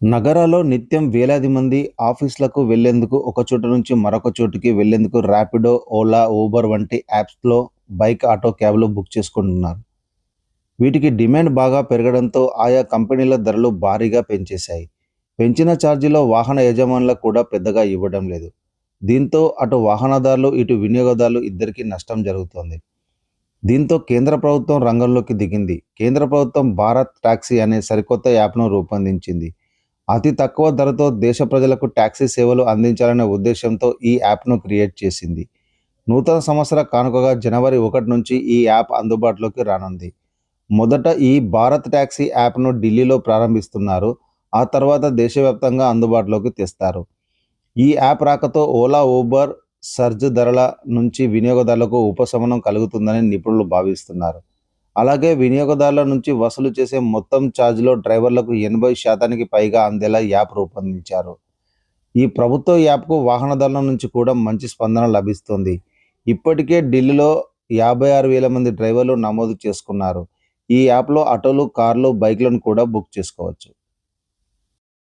నగరాల్లో నిత్యం వేలాది మంది ఆఫీస్‌లకు వెళ్లేందుకు ఒక చోట నుంచి మరొక చోటుకి వెళ్లేందుకు ర్యాపిడో, ఓలా, ఊబర్ వంటి యాప్స్‌లో బైక్, ఆటో, క్యాబ్‌లు బుక్ చేసుకుంటున్నారు. వీటికి డిమాండ్ బాగా పెరగడంతో ఆయా కంపెనీల ధరలు భారీగా పెంచేశాయి. పెంచిన ఛార్జీలో వాహన యజమానులకు కూడా పెద్దగా ఇవ్వడం లేదు. దీంతో అటు వాహనదారులు, ఇటు వినియోగదారులు ఇద్దరికీ నష్టం జరుగుతోంది. దీంతో కేంద్ర ప్రభుత్వం రంగంలోకి దిగింది. కేంద్ర ప్రభుత్వం భారత్ టాక్సీ అనే సరికొత్త యాప్‌ను రూపొందించింది. అతి తక్కువ ధరతో దేశ ప్రజలకు టాక్సీ సేవలు అందించాలనే ఉద్దేశంతో ఈ యాప్‌ను క్రియేట్ చేసింది. నూతన సంవత్సర కానుకగా జనవరి 1 నుంచి ఈ యాప్ అందుబాటులోకి రానుంది. మొదట ఈ భారత్ టాక్సీ యాప్‌ను ఢిల్లీలో ప్రారంభిస్తున్నారు. ఆ తర్వాత దేశవ్యాప్తంగా అందుబాటులోకి తెస్తారు. ఈ యాప్ రాకతో ఓలా, ఊబర్ సర్జ్ ధరల నుంచి వినియోగదారులకు ఉపశమనం కలుగుతుందని నిపుణులు భావిస్తున్నారు. అలాగే వినియోగదారుల నుంచి వసూలు చేసే మొత్తం ఛార్జ్‌లో డ్రైవర్లకు 80% పైగా అందేలా యాప్ రూపొందించారు. ఈ ప్రభుత్వ యాప్‌కు వాహనదారుల నుంచి కూడా మంచి స్పందన లభిస్తోంది. ఇప్పటికే ఢిల్లీలో 56,000 మంది డ్రైవర్లు నమోదు చేసుకున్నారు. ఈ యాప్‌లో ఆటోలు, కార్లు, బైక్‌లను కూడా బుక్ చేసుకోవచ్చు.